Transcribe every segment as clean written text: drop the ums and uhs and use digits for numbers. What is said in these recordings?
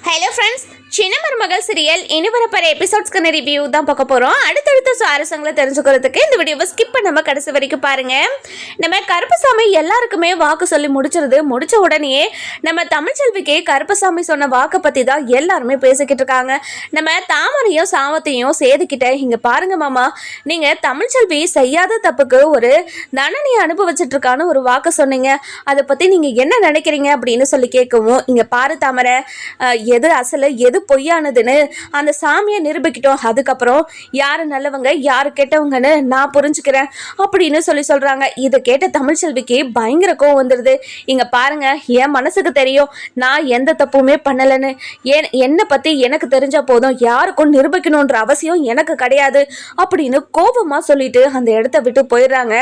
Hello friends, சின்ன மருமகள் serial இனி வரப்போற எபிசோட்ஸ்க்கான ரிவ்யூ தான் பார்க்க போகிறோம். அடுத்தடுத்த சுவாரஸ்யங்களை தெரிஞ்சுக்கிறதுக்கு இந்த வீடியோவை ஸ்கிப் பண்ணாம கடைசி வரைக்கும் பாருங்க. நம்ம கருப்பசாமி எல்லாருக்குமே வாக்கு சொல்லி முடிச்ச உடனே நம்ம தமிழ்ச்செல்விக்கு கருப்பசாமி சொன்ன வாக்கை பற்றி தான் எல்லாருமே பேசிக்கிட்டு இருக்காங்க. நம்ம தாமரையும் சாவத்தையும் சேதுக்கிட்ட இங்கே பாருங்க மாமா, நீங்கள் தமிழ்ச்செல்வி செய்யாத தப்புக்கு ஒரு தண்டனையை அனுபவிச்சுட்டு இருக்கான்னு ஒரு வாக்கு சொன்னீங்க. அதை பற்றி நீங்கள் என்ன நினைக்கிறீங்க அப்படின்னு சொல்லி கேட்கவும், இங்கே பாரு தாமரை, எது அசல எது பொய்யானதுன்னு அந்த சாமியை நிரூபிக்கிட்டோம். அதுக்கப்புறம் யாரு நல்லவங்க யாரு கெட்டவங்கன்னு நான் புரிஞ்சுக்கிறேன் அப்படின்னு சொல்றாங்க. இதை கேட்ட தமிழ்ச்செல்விக்கு பயங்கர கோவம் வந்துடுது. இங்க பாருங்க, என் மனசுக்கு தெரியும் நான் எந்த தப்புமே பண்ணலன்னு. என்னை பத்தி எனக்கு தெரிஞ்ச போதும், யாருக்கும் நிரூபிக்கணும்ன்ற அவசியம் எனக்கு கிடையாது அப்படின்னு கோபமா சொல்லிட்டு அந்த இடத்த விட்டு போயிடுறாங்க.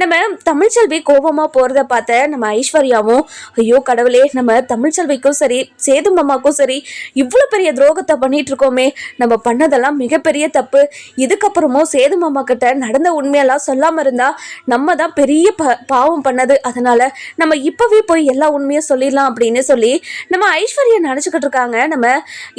நம்ம தமிழ்ச்செல்வி கோபமா போறத பார்த்த நம்ம ஐஸ்வர்யாவும், ஐயோ கடவுளே, நம்ம தமிழ்ச்செல்விக்கும் சரி சேது மாமாக்கும் சரி இவ்வளவு பெரிய துரோகத்தை பண்ணிட்டு இருக்கோமே, நம்ம பண்ணதெல்லாம் மிகப்பெரிய தப்பு. இதுக்கப்புறமும் சேது மாமா கிட்ட நடந்த உண்மையெல்லாம் சொல்லாம இருந்தா நம்ம தான் பெரிய பாவம் பண்ணது. அதனால நம்ம இப்பவே போய் எல்லா உண்மையும் சொல்லிடலாம் அப்படின்னு சொல்லி நம்ம ஐஸ்வர்யா நினைச்சுக்கிட்டு இருக்காங்க. நம்ம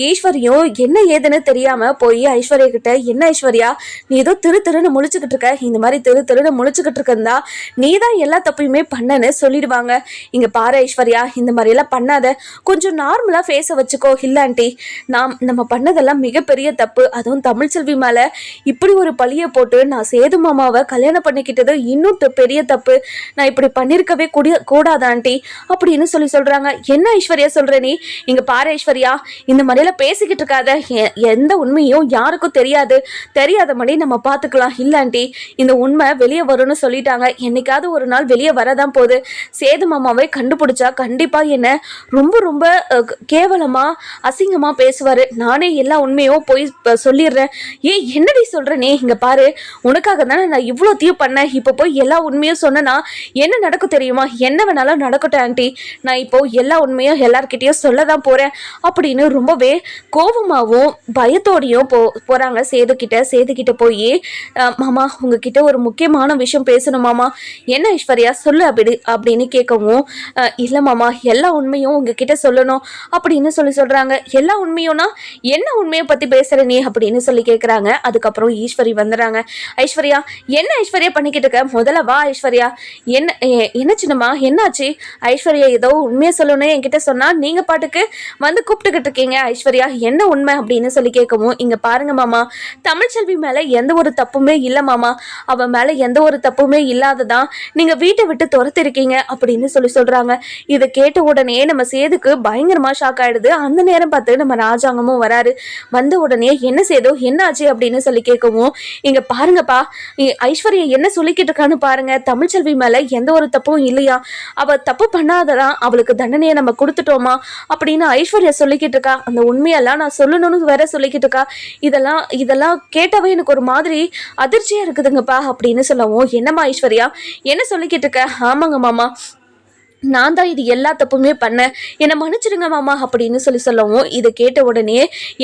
ஈஸ்வரியும் என்ன ஏதுன்னு தெரியாம போய் ஐஸ்வர்யா கிட்ட, என்ன ஐஸ்வர்யா நீ ஏதோ திருன்னு முழிச்சுக்கிட்டு இருக்க, இந்த மாதிரி திருன்னு முழிச்சுக்கிட்டு இருக்கா, நீ தான் எல்லா தப்பையுமே பண்ணன்னு சொல்லிடுவாங்க. இங்க பாரு ஐஸ்வர்யா, இந்த மாதிரி எல்லாம் பண்ணாத, கொஞ்சம் நார்மலா ஃபேஸ வச்சுக்கோ. இல்லாண்டி நம்ம பண்ணதெல்லாம் மிகப்பெரிய தப்பு. அதுவும் தமிழ்ச்செல்வி மேல இப்படி ஒரு பழிய போட்டு நான் சேது மாமாவை கல்யாணம் பண்ணிக்கிட்டது இன்னும் பெரிய தப்பு. நான் இப்படி பண்ணிருக்கவே கூடாது ஆண்டி அப்படின்னு சொல்றாங்க. என்ன ஐஸ்வர்யா சொல்ற நீ? இங்க பாரு ஐஸ்வர்யா, இந்த மாதிரிலாம் பேசிக்கிட்டு இருக்காத. எந்த உண்மையும் யாருக்கும் தெரியாத மாதிரி நம்ம பார்த்துக்கலாம். இல்லாண்டி இந்த உண்மை வெளியே வரும்னு சொல்லிட்டாங்க. என்னைக்காவது ஒரு நாள் வெளியே வரதான் போகுது. சேது மாமாவை கண்டுபிடிச்சா கண்டிப்பா என்ன ரொம்ப ரொம்ப கேவலமா அசிங்கமா பேசுவாரு. நானே எல்லா உண்மையும் போய் சொல்லிடுறேன். என்னடி சொல்ற நீ? இங்க பாரு, உனக்காக தானே நான் இவ்வளோத்தையும் பண்ணேன். இப்போ போய் எல்லா உண்மையும் சொன்னா என்ன நடக்கும் தெரியுமா? என்ன வேணாலும் நடக்கட்டும் ஆண்டி, நான் இப்போ எல்லா உண்மையும் எல்லார்கிட்டயும் சொல்லதான் போறேன் அப்படின்னு ரொம்பவே கோபமாவும் பயத்தோடையும் போறாங்க சேதுக்கிட்ட போய், மாமா உங்ககிட்ட ஒரு முக்கியமான விஷயம் பேசணும் மாமா. என்ன ஐஸ்வர்யா சொல்லு அப்படின்னு கேட்கவும், இல்ல மாமா எல்லா உண்மையும் உங்ககிட்ட சொல்லணும் அப்படின்னு சொல்றாங்க. எல்லா உண்மையும்னா என்ன உண்மையை பத்தி பேசுற நீ அப்படின்னு சொல்லி கேட்கறாங்க. அதுக்கப்புறம் ஈஸ்வரி வந்துடுறாங்க. ஐஸ்வர்யா, என்ன ஐஸ்வர்யா பண்ணிக்கிட்டு இருக்க? முதல்ல வா ஐஸ்வர்யா. என்ன சின்னம்மா, என்னாச்சு? ஐஸ்வர்யா ஏதோ உண்மையை சொல்லணும் என்கிட்ட சொன்னா நீங்க பாட்டுக்கு வந்து கூப்பிட்டுக்கிட்டு இருக்கீங்க. ஐஸ்வர்யா என்ன உண்மை அப்படின்னு சொல்லி கேட்கவும், இங்க பாருங்க மாமா, தமிழ்ச்செல்வி மேல எந்த ஒரு தப்புமே இல்ல மாமா. அவ மேல எந்த ஒரு தப்புமே இல்லாததான் நீங்க வீட்டை விட்டு துரத்திருக்கீங்க அப்படின்னு சொல்றாங்க. இதை கேட்ட உடனே நம்ம சேதுக்கு பயங்கரமா ஷாக் ஆயிடுது. அந்த நேரம் பார்த்து நம்ம ராஜாங்கமும் வராரு. வந்த உடனே என்ன சேதோ என்ன ஆச்சு அப்படின்னு சொல்லி கேட்கவும், இங்க பாருங்கப்பா, ஐஸ்வர்யா என்ன சொல்லிக்கிட்டு இருக்கான்னு பாருங்க. தமிழ்ச்செல்வி மேல எந்த ஒரு தப்பும் இல்லையா, அவ தப்பு பண்ணாததான் அவளுக்கு தண்டனையை நம்ம கொடுத்துட்டோமா அப்படின்னு ஐஸ்வர்யா சொல்லிக்கிட்டு இருக்கா. அந்த உண்மையெல்லாம் நான் சொல்லணும்னு வேற சொல்லிக்கிட்டு இருக்கா. இதெல்லாம் கேட்டவே எனக்கு ஒரு மாதிரி அதிர்ச்சியா இருக்குதுங்கப்பா அப்படின்னு சொல்லவும், என்னம்மா ஐஸ்வர்யா என்ன சொல்லிக்கிட்டு இருக்க? ஆமாங்க மாமா, நான் தான் இது எல்லா தப்புமே பண்ணேன், என்னை மன்னிச்சிடுங்க மாமா அப்படின்னு சொல்லவும், இதை கேட்ட உடனே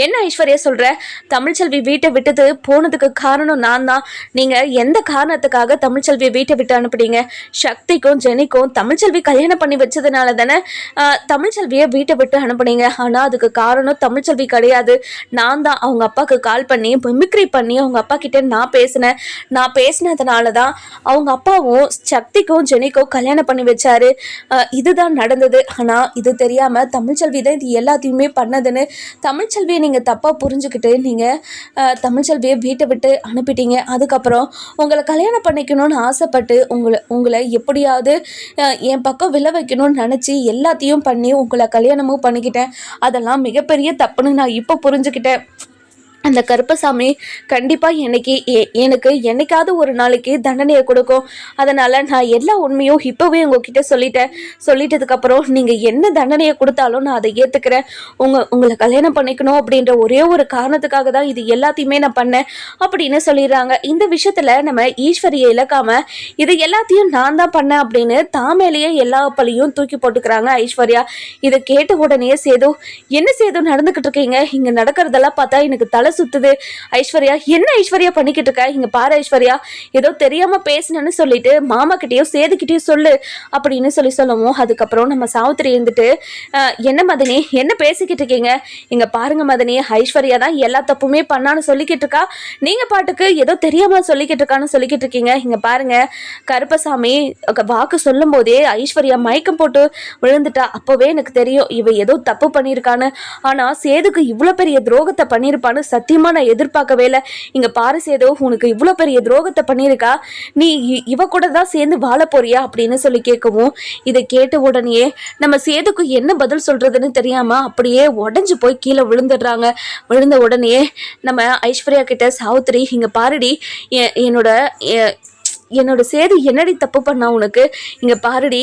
என்ன ஐஸ்வர்யா சொல்ற? தமிழ்ச்செல்வி வீட்டை விட்டது போனதுக்கு காரணம் நான் தான். நீங்க எந்த காரணத்துக்காக தமிழ்ச்செல்வியை வீட்டை விட்டு அனுப்புனீங்க? சக்திக்கும் ஜெனிக்கும் தமிழ்ச்செல்வி கல்யாணம் பண்ணி வச்சதுனால தானே தமிழ்ச்செல்வியை வீட்டை விட்டு அனுப்புனீங்க. ஆனா அதுக்கு காரணம் தமிழ்ச்செல்வி கிடையாது, நான் தான். அவங்க அப்பாவுக்கு கால் பண்ணி மிமிக்ரி பண்ணி அவங்க அப்பா கிட்ட நான் பேசினதுனால தான் அவங்க அப்பாவும் சக்திக்கும் ஜெனிக்கும் கல்யாணம் பண்ணி வச்சாரு. இதுதான் நடந்தது. ஆனால் இது தெரியாமல் தமிழ்ச்செல்வி தான் இது எல்லாத்தையுமே பண்ணதுன்னு தமிழ்ச்செல்வியை நீங்கள் தப்பாக புரிஞ்சுக்கிட்டு நீங்கள் தமிழ்ச்செல்வியை வீட்டை விட்டு அனுப்பிட்டீங்க. அதுக்கப்புறம் உங்களை கல்யாணம் பண்ணிக்கணும்னு ஆசைப்பட்டு உங்களை எப்படியாவது என் பக்கம் விழ வைக்கணும்னு நினச்சி எல்லாத்தையும் பண்ணி உங்களை கல்யாணமும் பண்ணிக்கிட்டேன். அதெல்லாம் மிகப்பெரிய தப்புன்னு நான் இப்போ புரிஞ்சுக்கிட்டேன். அந்த கருப்பசாமி கண்டிப்பாக எனக்கு என்னைக்காவது ஒரு நாளைக்கு தண்டனையை கொடுக்கும். அதனால் நான் எல்லா உண்மையும் இப்போவே உங்ககிட்ட சொல்லிட்டதுக்கப்புறம் நீங்கள் என்ன தண்டனையை கொடுத்தாலும் நான் அதை ஏற்றுக்கிறேன். உங்களை கல்யாணம் பண்ணிக்கணும் அப்படின்ற ஒரே ஒரு காரணத்துக்காக தான் இது எல்லாத்தையுமே நான் பண்ணேன் அப்படின்னு சொல்லிடுறாங்க. இந்த விஷயத்தில் நம்ம ஈஸ்வரியை இழக்காமல் இது எல்லாத்தையும் நான் தான் பண்ணேன் அப்படின்னு தாமேலேயே எல்லா பழியும் தூக்கி போட்டுக்கிறாங்க ஐஸ்வர்யா. இதை கேட்ட உடனே சேது, என்ன சேது நடந்துக்கிட்டு இருக்கீங்க? இங்கே நடக்கிறதெல்லாம் பார்த்தா எனக்கு தலை தலை சுத்துது. ஐஸ்வர்யா, என்ன ஐஸ்வர்யா பண்ணிக்கிட்டு இருக்க? இங்க பாரு ஐஸ்வர்யா, ஏதோ தெரியாம பேசினேன்னு சொல்லிட்டு மாமா கிட்டேயும் சேதுக்கிட்டேயும் சொல்லு அப்படின்னு சொல்லவும், அதுக்கப்புறம் நம்ம சாவித்திரி இருந்துட்டு, என்ன மதனி, என்ன பேசிக்கிட்டு இருக்கீங்க? இங்க பாருங்க மதனி, ஐஸ்வர்யா தான் எல்லா தப்புமே பண்ணான்னு சொல்லிக்கிட்டு இருக்கா, நீங்க பாட்டுக்கு ஏதோ தெரியாம சொல்லிக்கிட்டு இருக்கான்னு சொல்லிக்கிட்டு இருக்கீங்க. இங்க பாருங்க, கருப்பசாமி வாக்கு சொல்லும் போதே ஐஸ்வர்யா மயக்கம் போட்டு விழுந்துட்டா. அப்பவே எனக்கு தெரியும் இவ ஏதோ தப்பு பண்ணியிருக்கான்னு. ஆனா சேதுக்கு இவ்வளவு பெரிய துரோகத்தை பண்ணியிருப்பான்னு சத்தியமா நான் எதிர்பார்க்கவே இல்லை. இங்க பாரு சேது, உனக்கு இவ்வளவு பெரிய துரோகத்தை பண்ணியிருக்கா, நீ இவ கூட தான் சேர்ந்து வாழ போறியா அப்படின்னு சொல்லி கேட்கவும், இதை கேட்ட உடனே நம்ம சேதுக்கு என்ன பதில் சொல்றதுன்னு தெரியாம அப்படியே உடஞ்சு போய் கீழே விழுந்துடுறாங்க. விழுந்த உடனே நம்ம ஐஸ்வர்யா கிட்ட, சாவித்திரி இங்க பாருடி, என்னோட சேது என்னடி தப்பு பண்ணா உனக்கு? இங்க பாருடி,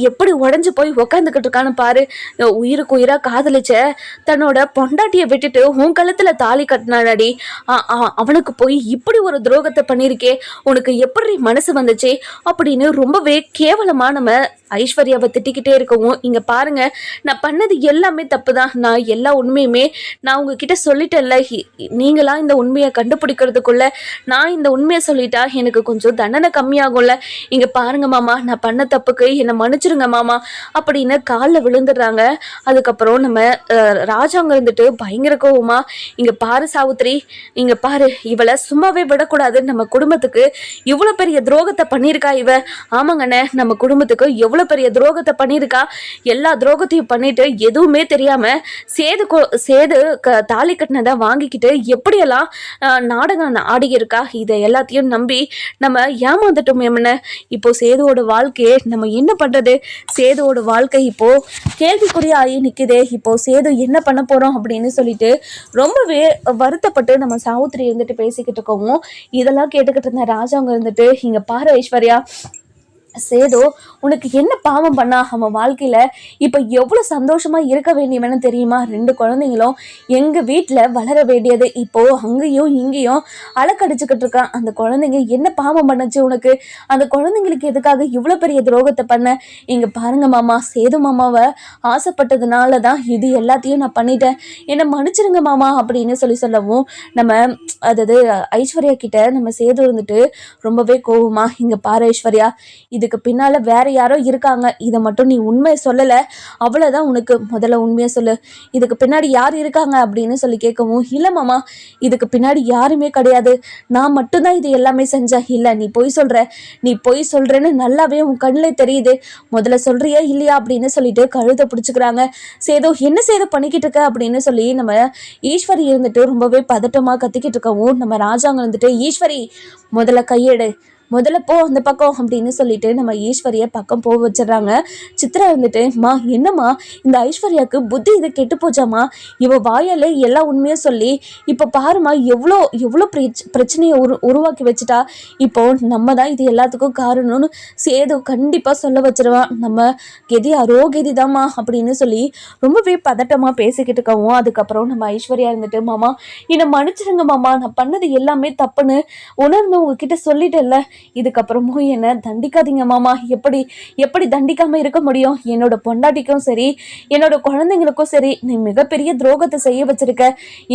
எப்படி உடஞ்சு போய் உக்காந்துக்கிட்டு இருக்கான்னு பாரு. உயிருக்கு உயிரா காதலிச்ச தன்னோட பொண்டாட்டியை விட்டுட்டு உன் கழுத்துல தாலி கட்டினாடி, அவனுக்கு போய் இப்படி ஒரு துரோகத்தை பண்ணியிருக்கே, உனக்கு எப்படி மனசு வந்துச்சு அப்படின்னு ரொம்பவே கேவலமா நம்ம ஐஸ்வர்யாவை திட்டிக்கிட்டே இருக்கவும், இங்க பாருங்க, நான் பண்ணது எல்லாமே தப்பு தான். நான் எல்லா உண்மையுமே நான் உங்ககிட்ட சொல்லிட்டேன்ல. நீங்களா இந்த உண்மையை கண்டுபிடிக்கிறதுக்குள்ள நான் இந்த உண்மையை சொல்லிட்டா எனக்கு கொஞ்சம் தண்டனை கம்மியாகும்ல. இங்க பாருங்க மாமா, நான் பண்ண தப்புக்கு என்னை மன்னிச்சிருங்க மாமா அப்படின்னு காலில் விழுந்துடுறாங்க. அதுக்கப்புறம் நம்ம ராஜாங்க இருந்துட்டு பயங்கர கோவமா, இங்க பாரு சாவித்திரி, இங்க பாரு, இவளை சும்மாவே விடக்கூடாது. நம்ம குடும்பத்துக்கு இவ்வளோ பெரிய துரோகத்தை பண்ணியிருக்கா இவ. ஆமாங்கண்ணே, நம்ம குடும்பத்துக்கு எவ்வளோ பெரிய துரோகத்தை பண்ணியிருக்கா. எல்லா துரோகத்தையும் பண்ணிட்டு எதுவுமே தெரியாம சேது தாலி கட்டினதை வாங்கிக்கிட்டு எப்படியெல்லாம் நாடகம் ஆடி இருக்கா. இதை எல்லாத்தையும் நம்பி நம்ம ஏமாந்துட்டோம். என்ன இப்போ சேதுவோட வாழ்க்கையே நம்ம என்ன பண்றது? சேதுவோட வாழ்க்கை இப்போ கேள்விக்குறியாகி நிக்குதே. இப்போ சேது என்ன பண்ண போறோம் அப்படின்னு சொல்லிட்டு ரொம்பவே வருத்தப்பட்டு நம்ம சாவித்திரி இருந்துட்டு பேசிக்கிட்டு இருக்கவும், இதெல்லாம் கேட்டுக்கிட்டு இருந்த ராஜாங்க இருந்துட்டு, இங்க பாரு ஐஸ்வர்யா, சேது உனக்கு என்ன பாவம் பண்ணா? அவன் வாழ்க்கையில இப்ப எவ்வளவு சந்தோஷமா இருக்க வேண்டியவன்னு தெரியுமா? 2 குழந்தைங்களும் எங்க வீட்டுல வளர வேண்டியது இப்போ அங்கேயும் இங்கேயும் அலக்கடிச்சுக்கிட்டு இருக்கான். அந்த குழந்தைங்க என்ன பாவம் பண்ணுச்சு உனக்கு? அந்த குழந்தைங்களுக்கு எதுக்காக இவ்வளவு பெரிய துரோகத்தை பண்ண? இங்க பாருங்க மாமா, சேது மாமாவை ஆசைப்பட்டதுனாலதான் இது எல்லாத்தையும் நான் பண்ணிட்டேன், என்னை மன்னிச்சிருங்க மாமா அப்படின்னு சொல்லவும், நம்ம அதாவது ஐஸ்வர்யா கிட்ட நம்ம சேது இருந்துட்டு ரொம்பவே கோவமா, இங்க பாரு ஐஸ்வர்யா, இதுக்கு பின்னால வேற யாரோ இருக்காங்க, இதை மட்டும் நீ உண்மையை சொல்லல, அவ்வளவுதான். உனக்கு முதல்ல உண்மையை சொல்லு, இதுக்கு பின்னாடி யார் இருக்காங்க அப்படின்னு சொல்லி கேட்கவும், இல்ல மாமா, இதுக்கு பின்னாடி யாருமே கிடையாது, நான் மட்டும்தான் இது எல்லாமே செஞ்சேன். இல்ல, நீ பொய் சொல்றேன்னு நல்லாவே உன் கண்ணில் தெரியுது, முதல்ல சொல்றியா இல்லையா அப்படின்னு சொல்லிட்டு கழுத்தை பிடிச்சுக்கிறாங்க. சேதோ, என்ன சேதோ பண்ணிக்கிட்டு இருக்க அப்படின்னு சொல்லி நம்ம ஈஸ்வரி இருந்துட்டு ரொம்பவே பதட்டமா கத்திக்கிட்டு இருக்கவும், நம்ம ராஜாங்க இருந்துட்டு, ஈஸ்வரி முதல்ல கையெடு, முதல்ல போ அந்த பக்கம் அப்படின்னு சொல்லிட்டு நம்ம ஈஸ்வரியை பக்கம் போக வச்சிடறாங்க. சித்ரா இருந்துட்டு, மா என்னம்மா இந்த ஐஸ்வர்யாவுக்கு புத்தி இது கெட்டு போச்சாமா? இவ வாயால எல்லா உண்மையும் சொல்லி இப்போ பாருமா எவ்வளோ எவ்வளோ பிரச்சனையை உருவாக்கி வச்சுட்டா. இப்போ நம்ம தான் இது எல்லாத்துக்கும் காரணம்னு சேது கண்டிப்பாக சொல்ல வச்சிருவான். நம்ம கெதி கெதி தாம்மா அப்படின்னு சொல்லி ரொம்பவே பதட்டமாக பேசிக்கிட்டு இருக்கவும், அதுக்கப்புறம் நம்ம ஐஸ்வர்யா இருந்துட்டு, மாமா என்னை மன்னிச்சிருங்க மாமா, நான் பண்ணது எல்லாமே தப்புன்னு உணர்ந்து உங்ககிட்ட சொல்லிட்டேன்ல, இதுக்கப்புறமும் என்ன தண்டிக்காதீங்க மாமா. எப்படி தண்டிக்காம இருக்க முடியும்? என்னோட பொண்டாட்டிக்கும் சரி, என்னோட குழந்தைங்களுக்கும் சரி, நீ மிகப்பெரிய துரோகத்தை செய்ய வச்சிருக்க.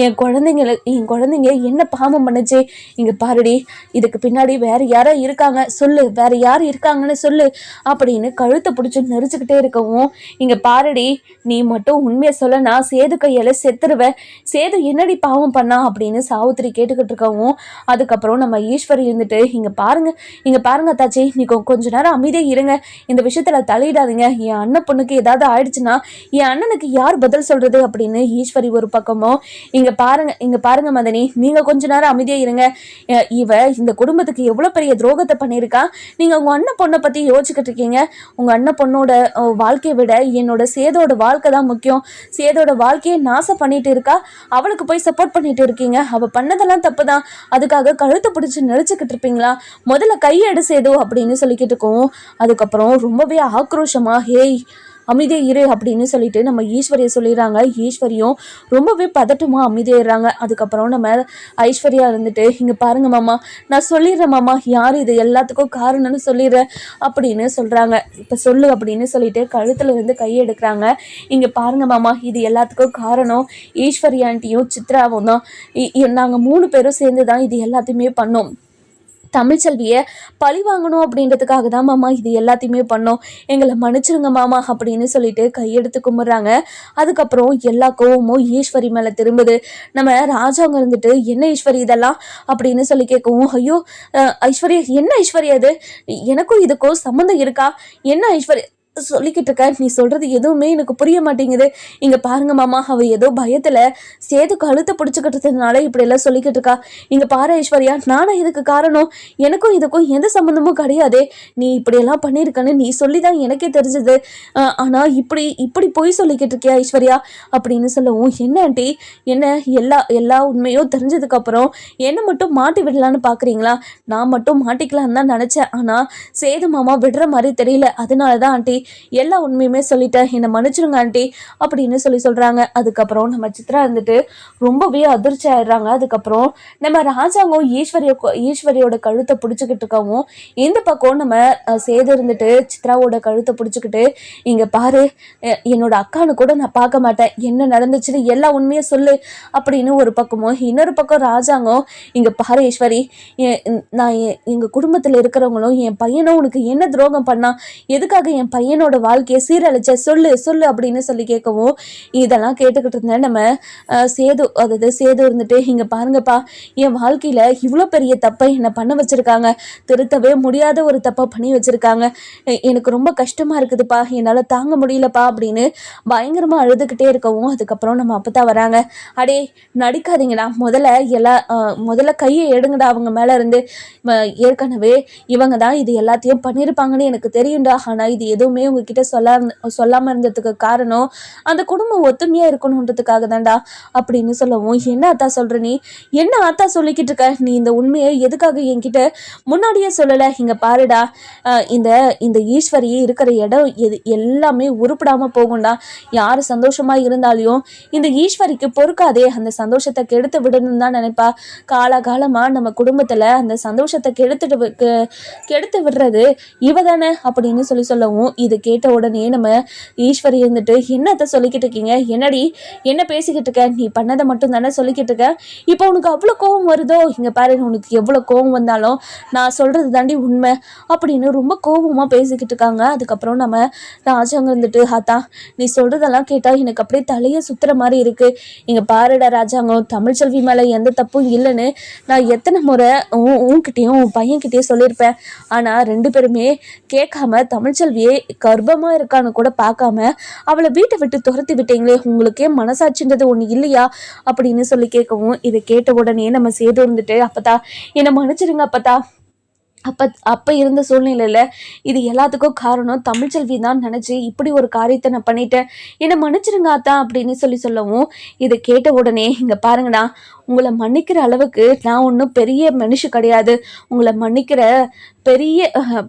என் குழந்தைங்க என்ன பாவம் பண்ணுச்சு? இங்க பாருடி, இதுக்கு பின்னாடி வேற யாரோ இருக்காங்க, சொல்லு, வேற யார் இருக்காங்கன்னு சொல்லு அப்படின்னு கழுத்தை பிடிச்சி நெரிச்சுக்கிட்டே இருக்கவும், இங்க பாருடி, நீ மட்டும் உண்மையை சொல்ல, நான் சேது கையில செத்துருவேன். சேது என்னடி பாவம் பண்ணா அப்படின்னு சாவித்திரி கேட்டுக்கிட்டு இருக்கவும், அதுக்கப்புறம் நம்ம ஈஸ்வரி இருந்துட்டு, இங்க பாருங்க தாச்சி, நீ கொஞ்ச நேரம் அமைதியாக இருங்க, இந்த விஷயத்துல தலையிடாதீங்க. என் அண்ணன் பொண்ணுக்கு ஏதாவது ஆயிடுச்சுன்னா என் அண்ணனுக்கு யார் பதில் சொல்றது அப்படின்னு ஈஸ்வரி ஒரு பக்கமும், இங்க பாருங்க மதனி, நீங்க கொஞ்ச நேரம் அமைதியா இருங்க. இவ இந்த குடும்பத்துக்கு எவ்வளவு பெரிய துரோகத்தை பண்ணியிருக்கா. நீங்க உங்க அண்ணன் பொண்ணை பத்தி யோசிச்சுக்கிட்டு இருக்கீங்க. உங்க அண்ணன் பொண்ணோட வாழ்க்கையை விட என்னோட சேதோட வாழ்க்கை தான் முக்கியம். சேதோட வாழ்க்கையை நாசம் பண்ணிட்டு இருக்கா, அவளுக்கு போய் சப்போர்ட் பண்ணிட்டு இருக்கீங்க. அவ பண்ணதெல்லாம் தப்பு தான், அதுக்காக கழுத்தை பிடிச்சி நெரிச்சுக்கிட்டு இருப்பீங்களா? முதல்ல கையெடு சேது அப்படின்னு சொல்லிக்கிட்டு இருக்கோம். அதுக்கப்புறம் ரொம்பவே ஆக்ரோஷமா, ஹேய் அமைதியாக இரு அப்படின்னு சொல்லிட்டு நம்ம ஈஸ்வரியை சொல்லிடுறாங்க. ஈஸ்வரியும் ரொம்பவே பதட்டமா அமைதியாயிடுறாங்க. அதுக்கப்புறம் நம்ம ஐஸ்வர்யா இருந்துட்டு, இங்கே பாருங்க மாமா, நான் சொல்லிடுறேன் மாமா, யார் இது எல்லாத்துக்கும் காரணம்னு சொல்லிடுறேன் அப்படின்னு சொல்கிறாங்க. இப்போ சொல்லு அப்படின்னு சொல்லிட்டு கழுத்துல இருந்து கையை எடுக்கிறாங்க. இங்கே பாருங்க மாமா, இது எல்லாத்துக்கும் காரணம் ஈஸ்வரி ஆண்டியும் சித்ராவும் தான். நாங்கள் 3 பேரும் சேர்ந்து தான் இது எல்லாத்தையுமே பண்ணோம். தமிழ்ச்செல்வியை பழி வாங்கணும் அப்படின்றதுக்காக தான் மாமா இது எல்லாத்தையுமே பண்ணோம். எங்களை மன்னிச்சிருங்க மாமா அப்படின்னு சொல்லிட்டு கையெடுத்து கும்பிட்றாங்க. அதுக்கப்புறம் எல்லா கோவமும் ஈஸ்வரி மேலே திரும்புது. நம்ம ராஜாங்க இருந்துட்டு, என்ன ஈஸ்வரி இதெல்லாம் அப்படின்னு சொல்லி கேட்கவும், ஐயோ ஐஸ்வர்யா, என்ன ஐஸ்வர்யா இது, எனக்கும் இதுக்கும் சம்மந்தம் இருக்கா, என்ன ஐஸ்வர்யா சொல்லிக்கிட்டு இருக்க, நீ சொல்றது எதுவுமே எனக்கு புரிய மாட்டேங்குது. இங்க பாருங்க மாமா, அவ ஏதோ பயத்துல சேது கழுத்தை பிடிச்சுக்கிட்டதுனால இப்படி எல்லாம் சொல்லிக்கிட்டு இருக்கா. இங்க பாரு ஐஸ்வர்யா, நானும் இதுக்கு காரணம், எனக்கும் இதுக்கும் எந்த சம்மந்தமும் கிடையாதே. நீ இப்படியெல்லாம் பண்ணியிருக்கன்னு நீ சொல்லிதான் எனக்கே தெரிஞ்சது. ஆனா இப்படி இப்படி போய் சொல்லிக்கிட்டு இருக்கியா ஐஸ்வர்யா அப்படின்னு சொல்லவும், என்ன ஆண்டி, என்ன எல்லா உண்மையும் தெரிஞ்சதுக்கு அப்புறம் என்ன மட்டும் மாட்டி விடலான்னு பாக்குறீங்களா? நான் மட்டும் மாட்டிக்கலான்னு தான் நினைச்சேன். ஆனா சேது மாமா விடுற மாதிரி தெரியல. அதனாலதான் ஆண்டி எல்லா உண்மையுமே சொல்லிட்டேன், என்னை மன்னிச்சிருங்க ஆண்டி அப்படின்னு சொல்றாங்க. அதுக்கப்புறம் நம்ம சித்ரா இருந்துட்டு ரொம்பவே அதிர்ச்சி ஆயிடுறாங்க. அதுக்கப்புறம் நம்ம ராஜாங்கம் ஈஸ்வரியோட கழுத்தை பிடிச்சிக்கிட்டு இருக்கவும், இந்த பக்கம் நம்ம சேது இருந்துட்டு சித்ராவோட கழுத்தை பிடிச்சிக்கிட்டு, இங்க பாரு, என்னோட அக்கானு கூட நான் பார்க்க மாட்டேன், என்ன நடந்துச்சுன்னு எல்லா உண்மையை சொல்லு அப்படின்னு ஒரு பக்கமும், இன்னொரு பக்கம் ராஜாங்கம், இங்க பாரு ஈஸ்வரி, நான் எங்க குடும்பத்துல இருக்கிறவங்களும் என் பையனும் உனக்கு என்ன துரோகம் பண்ணா, எதுக்காக என் பையனோட வாழ்க்கையை சீரழிச்ச, சொல்லு சொல்லு அப்படின்னு சொல்லி கேட்கவும், இதெல்லாம் கேட்டுக்கிட்டு இருந்தேன் நம்ம சேது இருந்துட்டு, இங்க பாருங்கப்பா, என் வாழ்க்கையில இவ்வளோ பெரிய தப்பை என்னை பண்ண வச்சிருக்காங்க, திருத்தவே முடியாத ஒரு தப்பை பண்ணி வச்சிருக்காங்க, எனக்கு ரொம்ப கஷ்டமா இருக்குதுப்பா, என்னால் தாங்க முடியலப்பா அப்படின்னு பயங்கரமா அழுதுகிட்டே இருக்கவும், அதுக்கப்புறம் நம்ம அப்பதான் வராங்க. அடே நடிக்காதீங்கடா, முதல்ல கையை எடுங்கடா அவங்க மேல இருந்து, ஏற்கனவே இவங்க தான் இது எல்லாத்தையும் பண்ணியிருப்பாங்கன்னு எனக்கு தெரியும்டா, ஆனா இது எதுவுமே உங்ககிட்ட சொல்லாம இருந்ததுக்கு காரணம் அந்த குடும்பம் ஒத்துமையா இருக்கணும்ன்றதுக்காக தான்டா அப்படின்னு சொல்லவும், என்ன ஆத்தா சொல்ற, நீ என்ன ஆத்தா சொல்லிக்கிட்டு இருக்க, நீ இந்த உண்மையை எதுக்காக என்கிட்ட முன்னாடியே சொல்லல? இங்க பாருடா, இந்த ஈஸ்வரி இருக்கிற இடம் எல்லாமே உருப்படாம போகும்டா. யாரு சந்தோஷமா இருந்தாலையும் இந்த ஈஸ்வரிக்கு பொறுக்காதே, அந்த சந்தோஷத்தை கெடுத்து விடணும்னு தான் நினைப்பா. காலகாலமா நம்ம குடும்பத்துல அந்த சந்தோஷத்தை கெடுத்து விடுறது இவ தானே அப்படின்னு சொல்லவும், இது கேட்ட உடனே நம்ம ஈஸ்வரி இருந்துட்டு, என்னத்த சொல்லிக்கிட்டு இருக்கீங்க, என்னடி என்ன பேசிக்கிட்டு இருக்க, நீ பண்ணதை மட்டும் தானே சொல்லிக்கிட்டு இருக்க, இப்போ உனக்கு அவ்வளோ கோவம் வருதோ, இங்க பாரு, உனக்கு எவ்வளோ கோவம் வந்தாலும் நான் சொல்றது தாண்டி உண்மை அப்படின்னு ரொம்ப கோபமா பேசிக்கிட்டு இருக்காங்க. அதுக்கப்புறம் நம்ம ராஜாங்க இருந்துட்டு, ஆத்தா நீ சொல்றதெல்லாம் கேட்டா எனக்கு அப்படியே தலையை சுத்துற மாதிரி இருக்கு. இங்க பாருடா ராஜாங்கம், தமிழ்ச்செல்வி மேல எந்த தப்பும் இல்லைன்னு நான் எத்தனை முறை உன்கிட்டயும் உன் பையன்கிட்டயும் சொல்லியிருப்பேன். ஆனா 2 பேருமே கேட்காம தமிழ்ச்செல்வியே கர்ப்பமா இருக்கான்னு கூட பார்க்காம அவளை வீட்டை விட்டு துரத்தி விட்டீங்களே, உங்களுக்கே மனசாட்சின்றது ஒண்ணு இல்லையா அப்படின்னு சொல்லி கேட்கவும், இதை கேட்ட உடனே நம்ம சேது இருந்துட்டு, அப்பதா என்னை மன்னிச்சிருங்க அப்பதா, அப்ப இருந்த சூழ்நிலையில இது எல்லாத்துக்கும் காரணம் தமிழ்ச்செல்வி தான் நினைச்சு இப்படி ஒரு காரியத்தை நான் பண்ணிட்டேன், என்னை மன்னிச்சிருங்க ஆத்தா அப்படின்னு சொல்லவும், இதை கேட்ட உடனே, இங்க பாருங்கடா, உங்களை மன்னிக்கிற அளவுக்கு நான் ஒன்றும் பெரிய மனுஷ கிடையாது. உங்களை மன்னிக்கிற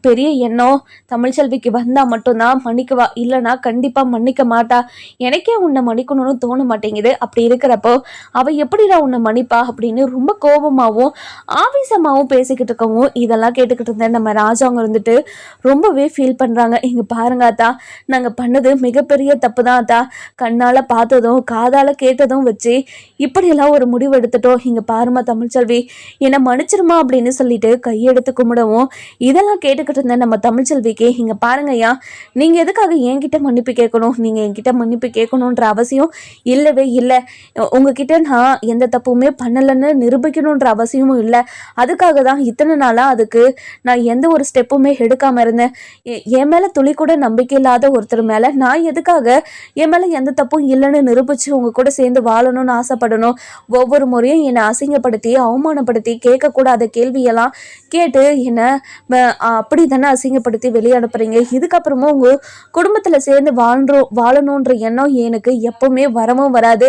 பெரிய எண்ணம் தமிழ்ச்செல்விக்கு வந்தால் மட்டும்தான் மன்னிக்குவா, இல்லைனா கண்டிப்பாக மன்னிக்க மாட்டா. எனக்கே உன்னை மன்னிக்கணும்னு தோண மாட்டேங்குது. அப்படி இருக்கிறப்போ அவள் எப்படிடா உன்னை மன்னிப்பா அப்படின்னு ரொம்ப கோபமாகவும் ஆவேசமாகவும் பேசிக்கிட்டு இருக்கவும், இதெல்லாம் கேட்டுக்கிட்டு இருந்தேன் நம்ம ராஜாங்க இருந்துட்டு ரொம்பவே ஃபீல் பண்ணுறாங்க. இங்கே பாருங்க அத்தா, நாங்கள் பண்ணது மிகப்பெரிய தப்பு தான் அத்தா. கண்ணால் பார்த்ததும் காதால் கேட்டதும் வச்சு இப்படியெல்லாம் ஒரு முடிவு எடுத்துட்டோம். இங்கே பாருமா தமிழ்ச்செல்வி, என்னை மன்னிச்சிருமா அப்படின்னு சொல்லிட்டு கையெடுத்து கும்பிடவும், இதெல்லாம் கேட்டுக்கிட்டு இருந்தேன் நம்ம தமிழ்ச்செல்விக்கு, இங்கே பாருங்கய்யா, நீங்கள் எதுக்காக என்கிட்ட மன்னிப்பு கேட்கணும், நீங்கள் என்கிட்ட மன்னிப்பு கேட்கணுன்ற அவசியம் இல்லவே இல்லை. உங்ககிட்ட நான் எந்த தப்புமே பண்ணலைன்னு நிரூபிக்கணுன்ற அவசியமும் இல்லை. அதுக்காக தான் இத்தனை நாளாக அதுக்கு நான் எந்த ஒரு ஸ்டெப்புமே எடுக்காமல் இருந்தேன். என் மேலே துளி கூட நம்பிக்கை இல்லாத ஒருத்தர் மேலே நான் எதுக்காக என் மேலே எந்த தப்பும் இல்லைன்னு நிரூபித்து உங்கள் கூட சேர்ந்து வாழணும்னு ஆசைப்படணும்? ஒவ்வொரு முறையும் என்னை அசிங்கப்படுத்தி அவமானப்படுத்தி கேட்கக்கூடாத கேள்வியெல்லாம் கேட்டு என்னை அப்படி தானே அசிங்கப்படுத்தி வெளியே அனுப்புறீங்க. இதுக்கப்புறமும் உங்கள் குடும்பத்தில் சேர்ந்து வாழணுன்ற எண்ணம் எனக்கு எப்பவுமே வரவும் வராது,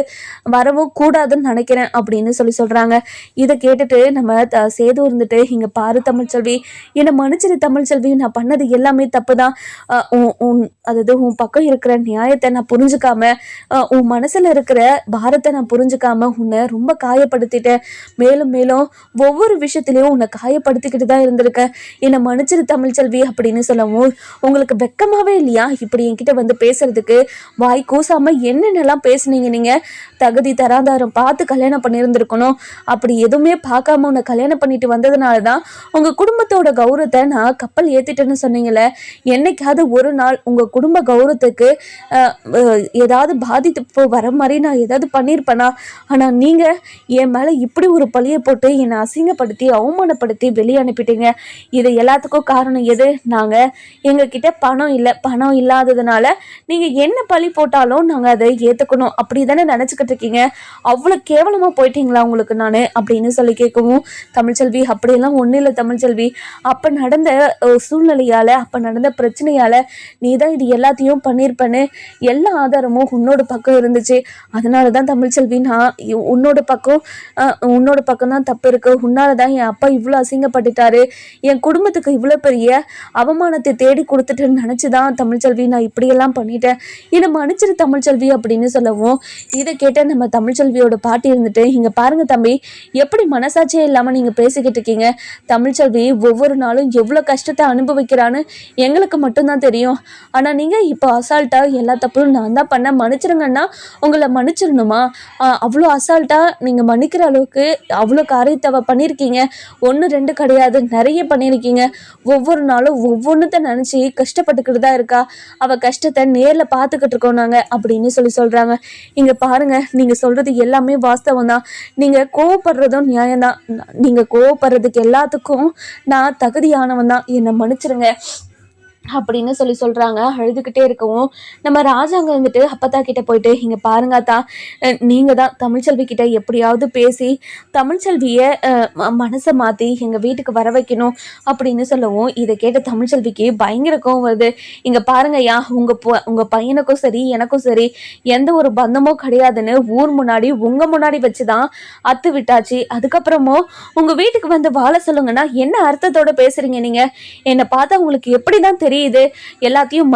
வரவும் கூடாதுன்னு நினைக்கிறேன் அப்படின்னு சொல்கிறாங்க. இதை கேட்டுட்டு நம்ம சேது இருந்துட்டு, இங்கே பாரு தமிழ்ச்செல்வி, என்னை மன்னிச்சிரு தமிழ்ச்செல்வி, நான் பண்ணது எல்லாமே தப்பு தான். அதாவது உன் பக்கம் இருக்கிற நியாயத்தை நான் புரிஞ்சுக்காம, உன் மனசில் இருக்கிற பாரத்தை நான் புரிஞ்சுக்காம உன்னை ரொம்ப காயப்படுத்திட்டேன். மேலும் மேலும் ஒவ்வொரு விஷயத்திலையும் உன்னை காயப்படுத்திக்கிட்டு தான் இருந்திருக்கேன். என்னை மன்னிச்சிரு தமிழ்ச்செல்வி அப்படின்னு சொல்லவும், உங்களுக்கு வெக்கமாவே இல்லையா இப்படி என்கிட்ட வந்து பேசுறதுக்கு? வாய் கூசாம என்னென்னலாம் பேசுனீங்க நீங்கள்? தகுதி தராதாரம் பார்த்து கல்யாணம் பண்ணியிருந்திருக்கணும். அப்படி எதுவுமே பார்க்காம உன்னை கல்யாணம் பண்ணிட்டு வந்ததுனால தான் உங்கள் குடும்பத்தோட கௌரவத்தை நான் கப்பல் ஏற்றிட்டேன்னு சொன்னீங்களே. என்னைக்காவது ஒரு நாள் உங்கள் குடும்ப கௌரவத்துக்கு ஏதாவது பாதிப்பு வர மாதிரி நான் ஏதாவது பண்ணியிருப்பேனா? ஆனால் நீங்கள் என் மேலே இப்படி ஒரு பழியை போட்டு என்னை அசிங்கப்படுத்தி அவமானப்படுத்தி வெளியே அனுப்பிட்டீங்க. இது எல்லாத்துக்கும் காரணம் எது? நாங்கள் எங்ககிட்ட பணம் இல்லை, பணம் இல்லாததுனால நீங்கள் என்ன பழி போட்டாலும் நாங்கள் அதை ஏற்றுக்கணும் அப்படி தானே நினச்சிக்கிட்டு இருக்கீங்க. அவ்வளோ கேவலமாக போயிட்டீங்களா உங்களுக்கு நான் அப்படின்னு சொல்லி கேட்கவும், தமிழ்ச்செல்வி அப்படியெல்லாம் ஒன்றும் இல்லை தமிழ்ச்செல்வி, அப்போ நடந்த சூழ்நிலையால், அப்போ நடந்த பிரச்சனையால் நீ தான் இது எல்லாத்தையும் பண்ணியிருப்பேன்னு எல்லா ஆதாரமும் உன்னோட பக்கம் இருந்துச்சு. அதனால தான் தமிழ்ச்செல்வி நான் உன்னோட பக்கம் தான் தப்பு இருக்கு. உன்னால தான் என் அப்பா இவ்வளோ அசிங்கப்பட்டுட்டாரு, என் குடும்பத்துக்கு இவ்வளோ பெரிய அவமானத்தை தேடி கொடுத்துட்டுன்னு நினச்சி தான் தமிழ்ச்செல்வி நான் இப்படியெல்லாம் பண்ணிட்டேன், என்னை மன்னிச்சிரு தமிழ்ச்செல்வி அப்படின்னு சொல்லவும், இதை கேட்ட நம்ம தமிழ்ச்செல்வியோட பாட்டி இருந்துட்டு, இங்கே பாருங்க தம்பி, எப்படி மனசாட்சியே இல்லாமல் நீங்கள் பேசிக்கிட்டு இருக்கீங்க. தமிழ்ச்செல்வி ஒவ்வொரு நாளும் எவ்வளோ கஷ்டத்தை அனுபவிக்கிறான்னு எங்களுக்கு மட்டும்தான் தெரியும். ஆனால் நீங்கள் இப்போ அசால்ட்டாக எல்லா தப்பும் நான் தான் பண்ண, மன்னிச்சிருங்கன்னா உங்களை மன்னிச்சிடணுமா? அவ்வளோ அசால்ட்டாக நீங்கள் மன்னிக்கிற அளவுக்கு அவ்வளோ காரியத்தை பண்ணியிருக்கீங்க. 1 2 கிடையாது, நிறைய பண்ணியிருக்கீங்க. ஒவ்வொரு நாளும் ஒவ்வொன்றுத்த நினச்சி கஷ்டப்பட்டுக்கிட்டு தான் இருக்கா. அவள் கஷ்டத்தை நேரில் பார்த்துக்கிட்டு இருக்கோம் நாங்கள் அப்படின்னு சொல்கிறாங்க. இங்கே பாருங்க, நீங்கள் சொல்கிறது எல்லாமே வாஸ்தவம் தான். நீங்கள் கோவப்படுறதும் நியாயம்தான். நீங்கள் கோவப்படுறதுக்கு எல்லாத்துக்கும் நான் தகுதியானவன் தான், என்னை மன்னிச்சிருங்க அப்படின்னு சொல்கிறாங்க. அழுதுகிட்டே இருக்கவும் நம்ம ராஜாங்க வந்துட்டு அப்பத்தா கிட்ட போயிட்டு, இங்கே பாருங்க அத்தா, நீங்கள் தான் தமிழ்ச்செல்வி கிட்ட எப்படியாவது பேசி தமிழ்ச்செல்வியை மனசை மாற்றி எங்கள் வீட்டுக்கு வர வைக்கணும் அப்படின்னு சொல்லவும், இதை கேட்ட தமிழ்ச்செல்விக்கு பயங்கர கோவம் வருது. இங்கே பாருங்க ஐயா, உங்கள் பையனுக்கும் சரி எனக்கும் சரி எந்த ஒரு பந்தமும் கிடையாதுன்னு ஊர் முன்னாடி உங்கள் முன்னாடி வச்சு தான் அத்து விட்டாச்சு. அதுக்கப்புறமும் உங்கள் வீட்டுக்கு வந்து வாழ சொல்லுங்கன்னா என்ன அர்த்தத்தோடு பேசுகிறீங்க நீங்கள்? என்னை பார்த்தா உங்களுக்கு எப்படி தான் தெரியுது? எல்லாத்தையும்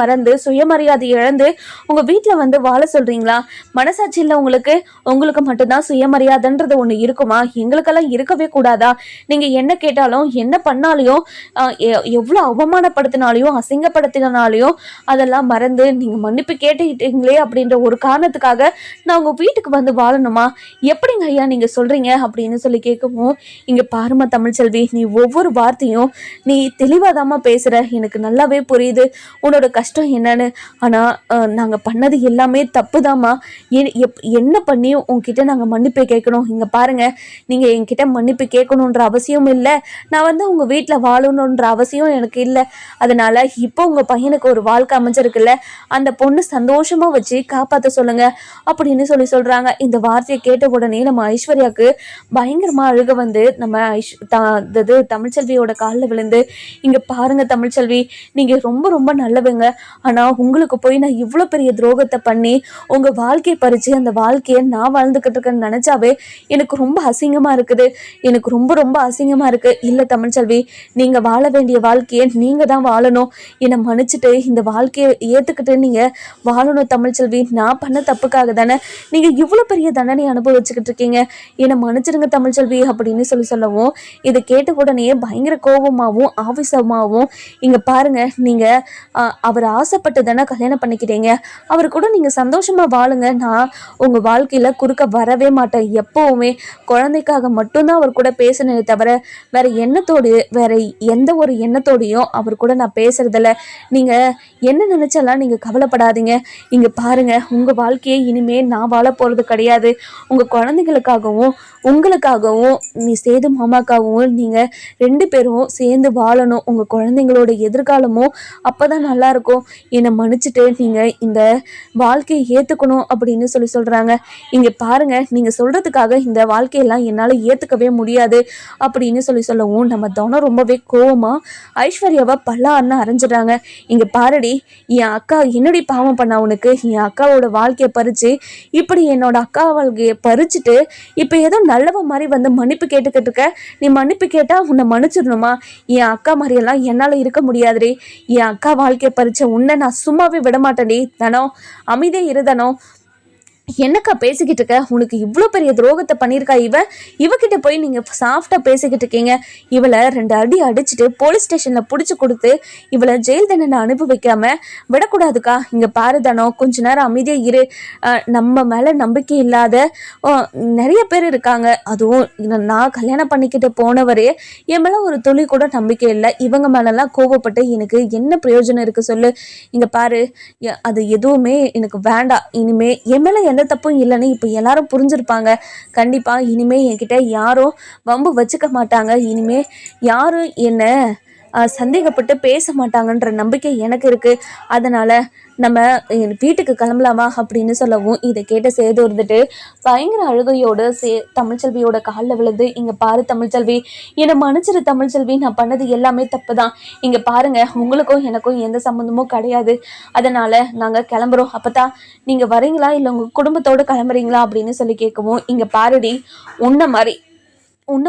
மறந்து சுயமரியாதை இழந்து உங்க வீட்டுல வந்து வாழ சொல்றீங்களா? மனசாட்சி இல்ல உங்களுக்கு மட்டும்தான் சுயமரியாதைன்றது ஒண்ணு இருக்குமா? எங்களுக்கெல்லாம் இருக்கவே கூடாதா? நீங்க என்ன கேட்டாலும் என்ன பண்ணாலையும் எவ்வளவு அவமானப்படுத்தினாலையும் அசிங்கப்படுத்தினாலையும் அதெல்லாம் மறந்து நீங்க மன்னிப்பு கேட்டுக்கிட்டீங்களே அப்படின்ற ஒரு காரணத்துக்காக நான் உங்க வீட்டுக்கு வந்து வாழணுமா? எப்படிங்க ஐயா நீங்க சொல்றீங்க அப்படின்னு சொல்லி கேட்கவும், இங்க பாருமா தமிழ்ச்செல்வி, நீ ஒவ்வொரு வார்த்தையும் நீ தெளிவாதாம்மா பேசுகிற, எனக்கு நல்லாவே புரியுது உன்னோட கஷ்டம் என்னன்னு. ஆனால் நாங்கள் பண்ணது எல்லாமே தப்பு தாம்மா. என்ன பண்ணியும் உங்ககிட்ட நாங்கள் மன்னிப்பு கேட்கணும். இங்கே பாருங்கள், நீங்கள் என்கிட்ட மன்னிப்பு கேட்கணுன்ற அவசியம் இல்லை, நான் வந்து உங்கள் வீட்டில் வாழணுன்ற அவசியம் எனக்கு இல்லை. அதனால் இப்போ உங்கள் பையனுக்கு ஒரு வாழ்க்கை அமைஞ்சிருக்குல்ல, அந்த பொண்ணு சந்தோஷமாக வச்சு காப்பாற்ற சொல்லுங்க அப்படின்னு சொல்கிறாங்க. இந்த வார்த்தையை கேட்ட உடனே நம்ம ஐஸ்வர்யாவுக்கு பயங்கரமாக அழுக வந்து நம்ம தமிழ்ச்செல்வியோட காலில் விழுந்து, இங்கே பாருங்க தமிழ்ச்செல்வி, நீங்கள் ரொம்ப ரொம்ப நல்லவங்க. ஆனால் உங்களுக்கு போய் நான் இவ்வளோ பெரிய துரோகத்தை பண்ணி உங்கள் வாழ்க்கையை பறித்து அந்த வாழ்க்கையை நான் வாழ்ந்துக்கிட்டு இருக்கேன்னு நினச்சாவே எனக்கு ரொம்ப அசிங்கமாக இருக்குது. எனக்கு ரொம்ப ரொம்ப அசிங்கமாக இருக்குது. இல்லை தமிழ்ச்செல்வி, நீங்கள் வாழ வேண்டிய வாழ்க்கையை நீங்கள் தான் வாழணும். என்னை மன்னிச்சுட்டு இந்த வாழ்க்கையை ஏற்றுக்கிட்டு நீங்கள் வாழணும் தமிழ்ச்செல்வி. நான் பண்ண தப்புக்காக தானே நீங்கள் இவ்வளோ பெரிய தண்டனை அனுபவிச்சுக்கிட்டு இருக்கீங்க. என்னை மன்னிச்சிடுங்க தமிழ்ச்செல்வி அப்படின்னு சொல்லவும், இதை கேட்ட உடனே பயங்கர கோபமாகவும் ஆவேசமாகவும், இங்கே பாருங்க, நீங்கள் அவர் ஆசைப்பட்டு தானே கல்யாணம் பண்ணிக்கிட்டீங்க, அவர் கூட நீங்கள் சந்தோஷமாக வாழுங்க. நான் உங்கள் வாழ்க்கையில் குறுக்க வரவே மாட்டேன். எப்போவுமே குழந்தைக்காக மட்டும்தான் அவர் கூட பேசினே தவிர வேற எந்த ஒரு எண்ணத்தோடையும் அவர் கூட நான் பேசுறதில்ல. நீங்கள் என்ன நினச்சாலாம் நீங்கள் கவலைப்படாதீங்க. இங்கே பாருங்க, உங்கள் வாழ்க்கையை இனிமேல் நான் வாழ போகிறது கிடையாது. உங்கள் குழந்தைங்களுக்காகவும் உங்களுக்காகவும் சேது மாமாக்காகவும் நீங்கள் 2 பேரும் சேர்ந்து வாழணும். நீங்களும் உங்கள் குழந்தைங்களோட எதிர்காலமும் அப்போ தான் நல்லாயிருக்கும். என்னை மன்னிச்சுட்டு நீங்கள் இந்த வாழ்க்கையை ஏற்றுக்கணும் அப்படின்னு சொல்கிறாங்க. இங்கே பாருங்கள், நீங்கள் சொல்கிறதுக்காக இந்த வாழ்க்கையெல்லாம் என்னால் ஏற்றுக்கவே முடியாது அப்படின்னு சொல்லவும் நம்ம தனம் ரொம்பவே கோவமாக ஐஸ்வர்யாவை பல்லான்னு அரைஞ்சிடுறாங்க. இங்கே பாருடி, என் அக்கா என்னடி பாவம் பண்ணா உனக்கு? என் அக்காவோட வாழ்க்கையை பறித்து இப்படி என்னோட அக்கா வாழ்க்கையை பறிச்சுட்டு இப்போ ஏதோ நல்லவ மாதிரி வந்து மன்னிப்பு கேட்டுக்கிட்டு இருக்க. நீ மன்னிப்பு கேட்டால் உன்னை மன்னிச்சிடணுமா? என் அக்கா மாதிரியெல்லாம் என்னால் இருக்க முடியாதுடி. என் அக்கா வாழ்க்கையை பறிச்ச உன்னை நான் சும்மாவே விடமாட்டேன்டி. தனம், அமைதியே இருதனம். என்னக்கா பேசிக்கிட்டு இருக்க? உனக்கு இவ்வளோ பெரிய துரோகத்தை பண்ணியிருக்கா இவகிட்ட போய் நீங்கள் சாஃப்டாக பேசிக்கிட்டு இருக்கீங்க. இவளை 2 அடி அடிச்சுட்டு போலீஸ் ஸ்டேஷனில் பிடிச்சி கொடுத்து இவளை ஜெயில் தண்டனை அனுபவிக்காமல் விடக்கூடாதுக்கா. இங்கே பாருதானோ, கொஞ்ச நேரம் அமைதியாக இரு. நம்ம மேலே நம்பிக்கை இல்லாத நிறைய பேர் இருக்காங்க. அதுவும் நான் கல்யாணம் பண்ணிக்கிட்டு போனவரே என் மேலே ஒரு துளி கூட நம்பிக்கை இல்லை. இவங்க மேலெல்லாம் கோவப்பட்டு எனக்கு என்ன பிரயோஜனம் இருக்குது சொல்லு? இங்கே பாரு, அது எதுவுமே எனக்கு வேண்டாம். இனிமே என் மேலே எந்த தப்பும் இல்லைன்னு இப்போ எல்லாரும் புரிஞ்சிருப்பாங்க. கண்டிப்பாக இனிமே என்கிட்ட யாரும் வம்பு வச்சுக்க மாட்டாங்க. இனிமே யாரும் என்ன சந்தேகப்பட்டு பேச மாட்டாங்கன்ற நம்பிக்கை எனக்கு இருக்குது. அதனால் நம்ம வீட்டுக்கு கிளம்பலாமா அப்படின்னு சொல்லவும் இதை கேட்ட சேது இருந்துட்டு பயங்கர அழுகையோடு தமிழ்ச்செல்வியோட காலில் விழுந்து, இங்கே பாரு தமிழ்ச்செல்வி, என்னை மன்னிச்சிரு தமிழ்ச்செல்வி, நான் பண்ணது எல்லாமே தப்பு தான். இங்கே பாருங்கள், உங்களுக்கும் எனக்கும் எந்த சம்மந்தமும் கிடையாது. அதனால் நாங்கள் கிளம்புறோம். அப்போ தான் நீங்கள் வரீங்களா இல்லை உங்கள் குடும்பத்தோடு கிளம்புறீங்களா அப்படின்னு சொல்லி கேட்கவும், இங்கே பாருடி, உன்ன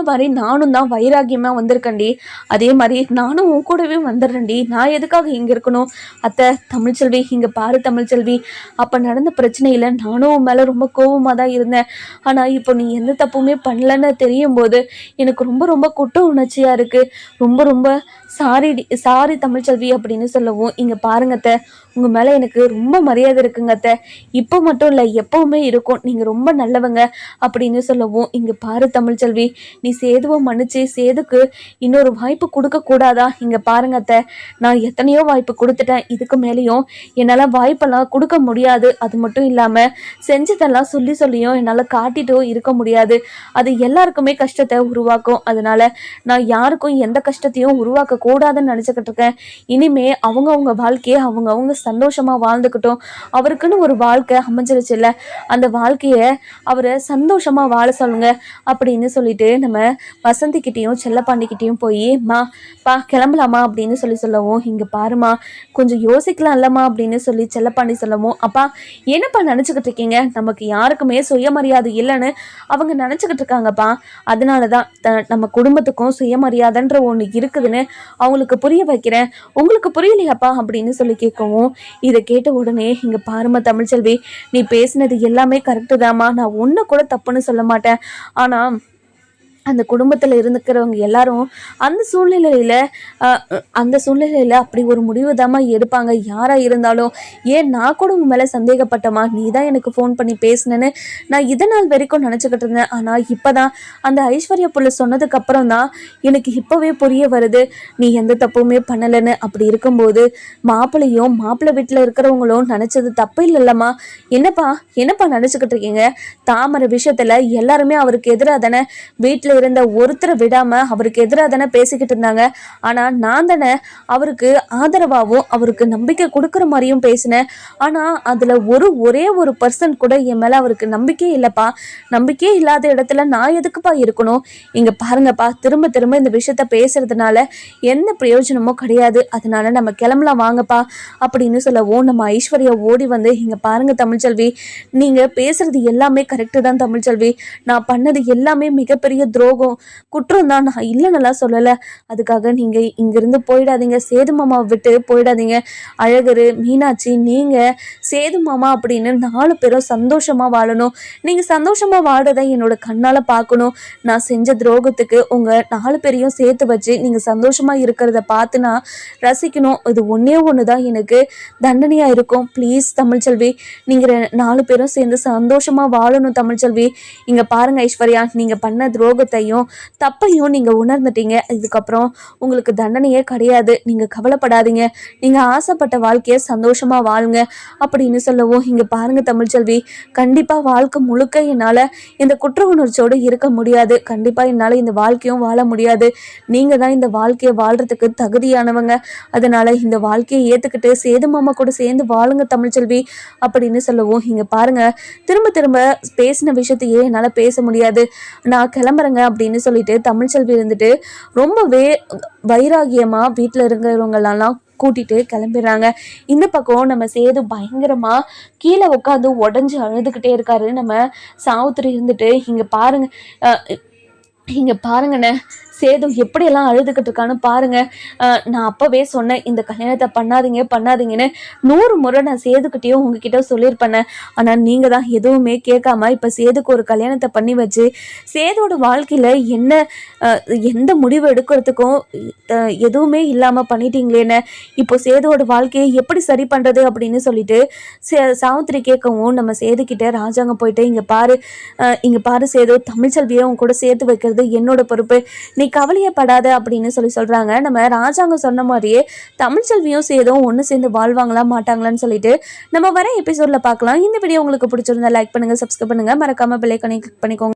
மாதிரி நானும் தான் வைராகியமாக வந்திருக்கேன்டி. அதே மாதிரி நானும் உன் கூடவே வந்துடுறேன்டி. நான் எதுக்காக இங்கே இருக்கணும்? அத்தை, தமிழ்ச்செல்வி, இங்கே பாரு தமிழ்ச்செல்வி, அப்போ நடந்த பிரச்சனையில் நானும் உன் மேலே ரொம்ப கோபமாக தான் இருந்தேன். ஆனால் இப்போ நீ எந்த தப்புமே பண்ணலன்னு தெரியும் போது எனக்கு ரொம்ப ரொம்ப குற்ற உணர்ச்சியாக இருக்குது. ரொம்ப ரொம்ப சாரி தமிழ்ச்செல்வி அப்படின்னு சொல்லவும், இங்கே பாருங்க அத்தை, உங்கள் மேலே எனக்கு ரொம்ப மரியாதை இருக்குங்க அத்தை. இப்போ மட்டும் இல்லை, எப்போவுமே இருக்கும். நீங்கள் ரொம்ப நல்லவங்க அப்படின்னு சொல்லவும், இங்கே பாரு தமிழ்ச்செல்வி, நீ சேதுவை மன்னிச்சு சேதுக்கு இன்னொரு வாய்ப்பு கொடுக்கக்கூடாதா? இங்கே பாருங்க அத்தை, நான் எத்தனையோ வாய்ப்பு கொடுத்துட்டேன். இதுக்கு மேலேயும் என்னால் வாய்ப்பெல்லாம் கொடுக்க முடியாது. அது மட்டும் இல்லாமல் செஞ்சதெல்லாம் சொல்லியும் என்னால் காட்டிட்டும் இருக்க முடியாது. அது எல்லாருக்குமே கஷ்டத்தை உருவாக்கும். அதனால நான் யாருக்கும் எந்த கஷ்டத்தையும் உருவாக்க கூடாதுன்னு நினச்சிக்கிட்டு இருக்கேன். இனிமே அவங்கவுங்க வாழ்க்கையை அவங்கவுங்க சந்தோஷமாக வாழ்ந்துக்கிட்டோம். அவருக்குன்னு ஒரு வாழ்க்கை அமைஞ்சிருச்சு இல்லை, அந்த வாழ்க்கையை அவரை சந்தோஷமாக வாழ சொல்லுங்க அப்படின்னு சொல்லிட்டு நம்ம வசந்திக்கிட்டேயும் செல்லப்பாண்டிக்கிட்டேயும் போய், பா கிளம்பலாமா அப்படின்னு சொல்லவும், இங்கே பாருமா, கொஞ்சம் யோசிக்கலாம் இல்லம்மா அப்படின்னு சொல்லி செல்லப்பாண்டி சொல்லவும், அப்பா என்னப்பா நினச்சிக்கிட்டு இருக்கீங்க? நமக்கு யாருக்குமே சுயமரியாதை இல்லைன்னு அவங்க நினச்சிக்கிட்டு இருக்காங்கப்பா. அதனால தான் நம்ம குடும்பத்துக்கும் சுயமரியாதைன்ற ஒன்று இருக்குதுன்னு அவங்களுக்கு புரிய வைக்கிறேன். உங்களுக்கு புரியலையாப்பா அப்படின்னு சொல்லி கேட்கவும், இதை கேட்ட உடனே, இங்கே பாருமா தமிழ்ச்செல்வி, நீ பேசினது எல்லாமே கரெக்டு தாம்மா, நான் ஒன்று கூட தப்புன்னு சொல்ல மாட்டேன். ஆனால் அந்த குடும்பத்தில் இருந்துக்கிறவங்க எல்லாரும் அந்த சூழ்நிலையில் அப்படி ஒரு முடிவு தாம்மா எடுப்பாங்க, யாராக இருந்தாலும். ஏன் நான் கூட உன் மேலே சந்தேகப்பட்டமா, நீ தான் எனக்கு ஃபோன் பண்ணி பேசினேன்னு நான் இதனால் வரைக்கும் நினச்சிக்கிட்டு இருந்தேன். ஆனால் இப்போ தான் அந்த ஐஸ்வர்யா புள்ள சொன்னதுக்கப்புறம் தான் எனக்கு இப்போவே புரிய வருது, நீ எந்த தப்புமே பண்ணலைன்னு. அப்படி இருக்கும்போது மாப்பிள்ளை வீட்டில் இருக்கிறவங்களும் நினச்சது தப்பு இல்லைல்லம்மா. என்னப்பா நினச்சிக்கிட்டு இருக்கீங்க? தாமரை விஷயத்தில் எல்லாருமே அவருக்கு எதிராக தானே, வீட்டில் இருந்த ஒருத்தரை விடாம அவருக்கு எதிராக தானே பேசிக்கிட்டு இருந்தாங்க. ஆனா நான் தானே அவருக்கு ஆதரவாகவும் அவருக்கு நம்பிக்கை கொடுக்குற மாதிரியும் பேசினேன். ஆனா அதுல ஒரே ஒரு பர்சன்ட் கூட என் மேல அவருக்கு நம்பிக்கையே இல்லப்பா. நம்பிக்கையே இல்லாத இடத்துல நான் எதுக்குப்பா இருக்கணும்? இங்க பாருங்கப்பா, திரும்ப திரும்ப இந்த விஷயத்த பேசுறதுனால எந்த பிரயோஜனமும் கிடையாது. அதனால நம்ம கிளம்பலாம் வாங்கப்பா அப்படின்னு சொல்லவும், நம்ம ஐஸ்வர்யா ஓடி வந்து, இங்க பாருங்க தமிழ்ச்செல்வி, நீங்க பேசுறது எல்லாமே கரெக்டு தான் தமிழ்ச்செல்வி, நான் பண்ணது எல்லாமே மிகப்பெரிய துரோகம் குற்றம் தான், நான் இல்லைன்னெல்லாம் சொல்லலை. அதுக்காக நீங்கள் இங்கிருந்து போயிடாதீங்க, சேது மாமாவை விட்டு போயிடாதீங்க. அழகரு, மீனாட்சி, நீங்கள் சேது மாமா அப்படின்னு 4 பேரும் சந்தோஷமாக வாழணும். நீங்கள் சந்தோஷமாக வாழறதை என்னோட கண்ணால் பார்க்கணும். நான் செஞ்ச துரோகத்துக்கு உங்கள் 4 பேரையும் சேர்த்து வச்சு நீங்கள் சந்தோஷமாக இருக்கிறத பார்த்து நான் ரசிக்கணும். இது ஒன்று தான் எனக்கு தண்டனையாக இருக்கும். ப்ளீஸ் தமிழ்ச்செல்வி, நீங்கள் 4 பேரும் சேர்ந்து சந்தோஷமாக வாழணும் தமிழ்ச்செல்வி. இங்கே பாருங்கள் ஐஸ்வர்யா, நீங்கள் பண்ண துரோகத்தை விஷயத்தையும் தப்பையும் நீங்கள் உணர்ந்துட்டீங்க. இதுக்கப்புறம் உங்களுக்கு தண்டனையே கிடையாது, நீங்கள் கவலைப்படாதீங்க, நீங்கள் ஆசைப்பட்ட வாழ்க்கையை சந்தோஷமாக வாழுங்க அப்படின்னு சொல்லவும், இங்கே பாருங்கள் தமிழ்ச்செல்வி, கண்டிப்பாக வாழ்க்கை முழுக்க என்னால் இந்த குற்ற உணர்ச்சியோடு இருக்க முடியாது, கண்டிப்பாக என்னால் இந்த வாழ்க்கையும் வாழ முடியாது. நீங்கள் தான் இந்த வாழ்க்கையை வாழ்கிறதுக்கு தகுதியானவங்க, அதனால் இந்த வாழ்க்கையை ஏற்றுக்கிட்டு சேது மாமா கூட சேர்ந்து வாழுங்க தமிழ்ச்செல்வி அப்படின்னு சொல்லவும், இங்கே பாருங்கள் திரும்ப திரும்ப பேசின விஷயத்தையே என்னால் பேச முடியாது, நான் கிளம்புறேங்க அப்படின்னு சொல்லிட்டு தமிழ்ச்செல்வி இருந்துட்டு ரொம்பவே வைராகியமாக வீட்டில் இருக்கிறவங்களெல்லாம் கூட்டிட்டு கிளம்பிடுறாங்க. இந்த பக்கம் நம்ம சேது பயங்கரமா கீழே உட்காந்து உடஞ்சி அழுதுகிட்டே இருக்காரு. நம்ம சாவுத்திரி இருந்துட்டு இங்க பாருங்கண்ணே, சேது எப்படியெல்லாம் அழுதுகிட்டு இருக்கான்னு பாருங்க, நான் அப்பவே சொன்னேன் இந்த கல்யாணத்தை பண்ணாதீங்கன்னு 100 முறை நான் சேதுக்கிட்டையும் உங்ககிட்ட சொல்லியிருப்பேன். ஆனால் நீங்கள் தான் எதுவுமே கேட்காம இப்போ சேதுக்கு ஒரு கல்யாணத்தை பண்ணி வச்சு சேதோட வாழ்க்கையில் எந்த முடிவு எடுக்கிறதுக்கும் எதுவுமே இல்லாமல் பண்ணிட்டீங்களேன்னு, இப்போ சேதோட வாழ்க்கையை எப்படி சரி பண்ணுறது அப்படின்னு சொல்லிட்டு சாவித்திரி கேட்கவும், நம்ம சேதுக்கிட்ட ராஜாங்க போயிட்டு இங்கே பாரு சேது, தமிழ்ச்செல்வியை உன் கூட சேர்த்து வைக்கிறது என்னோட பொறுப்பு, நீ கவலையப்படாத அப்படின்னு சொல்றாங்க. நம்ம ராஜாங்க சொன்ன மாதிரியே தமிழ்ச்செல்வியும் சேதும் ஒன்று சேர்ந்து வாழ்வாங்களா மாட்டாங்களான்னு சொல்லிட்டு நம்ம வர எபிசோட்ல பார்க்கலாம். இந்த வீடியோ உங்களுக்கு பிடிச்சிருந்தா லைக் பண்ணுங்க, சப்ஸ்கிரைப் பண்ணுங்க, மறக்காம பெல் ஐகானை கிளிக் பண்ணிக்கோங்க.